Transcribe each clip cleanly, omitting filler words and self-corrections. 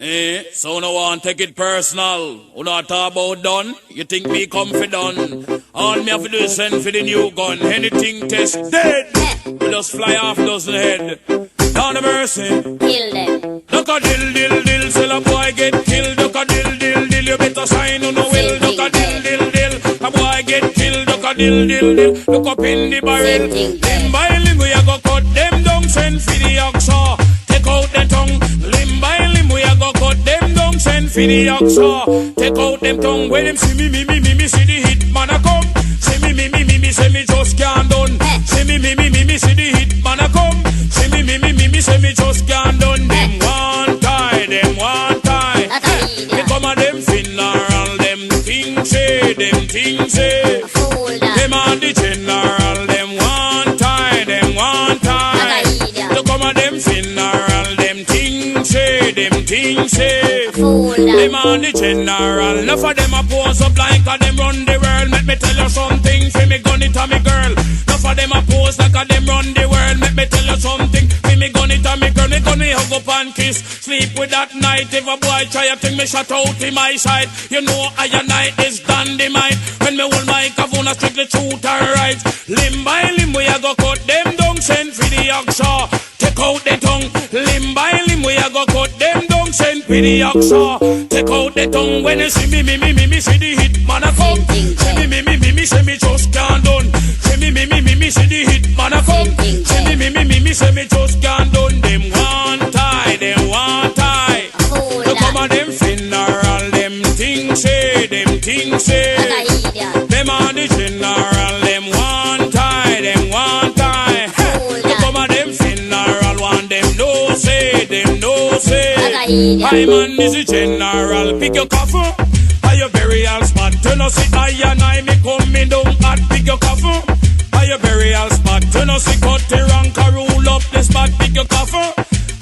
So no one take it personal. Who not talk about done? You think me comfy done? All me have to do is send for the new gun. Anything test dead. We just fly off dozen head. Down the mercy. Kill them. Look a dill, sell a boy get killed. Look a dill, you better sign on the will. Look a dill, a boy get killed. Look a dill, look up in the barrel. Limb by limb we a go cut them down. Send for the oxa. Take out the tongue. Limb by limb we a go cut them down. Send for the oxa. Take out them tongue. When them see me, see the hit man a come. See me, say me just can't done. See me, see the hit man a come. See me, say me just can't done. Them one tie. Me come a them funeral. Them things say. Them are the general. Them one tie. You come a them funeral. Them things say. Them are the general. Enough of them a pose up like a them run the world. Let me tell you something. For me gun it a me girl. Enough of them a pose like a them run the world. Let me tell you something. For me gun it a me girl. Me gun me hug up and kiss. Sleep with that night. If a boy try a thing, me shut out in my side. You know I and night is dynamite. When me hold my microphone, I strictly truth and right. Limb by limb we a go cut them down. Send for the oxa. Take out the tongue. Limb by limb we a go cut them down. Send for the oxa. Take out the tongue. When you see me, see the hit man a come. See me, say me just can't done. See me, see the hit man a come. See me, say me just can't done. Them one tie. You come a them funeral. Them things say. Them are the general. Them one tie. You come a them funeral. One them no say. I man is the general. Pick your coffin. Are your burial spot? You know see I and I me coming down at pick your coffin. Are your burial spot? You know see Cutty Ranks rule up the spot. Pick your coffin.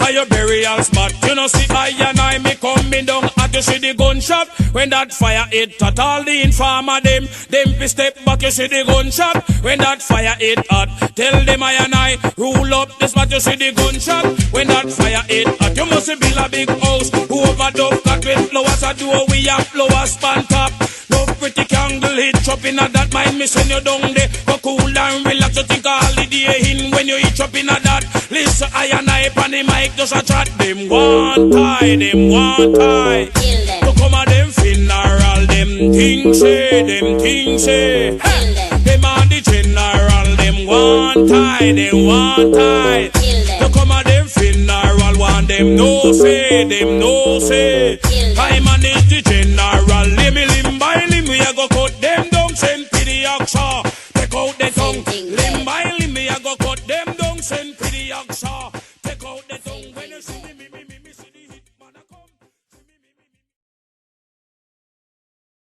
Are your burial spot? You know see I and I me coming down at you see the gunshot. When that fire hit at all the informer them be step back you see the gunshot. When that fire hit at tell them I and I rule up the spot you see the gunshot. When that fire hit at you must build a big house. Who overdub cut with flowers a door we have flowers span top. No pretty candle hit chop in a that mind me send you down there. Go cool and relax you think all the day in when you hit up in a that. Listen I and I pan the mic just a chat. Them one tie. To come a them funeral. Them things say. Them are the general. Them one tie. To come a them funeral. One them no say. I manage the general.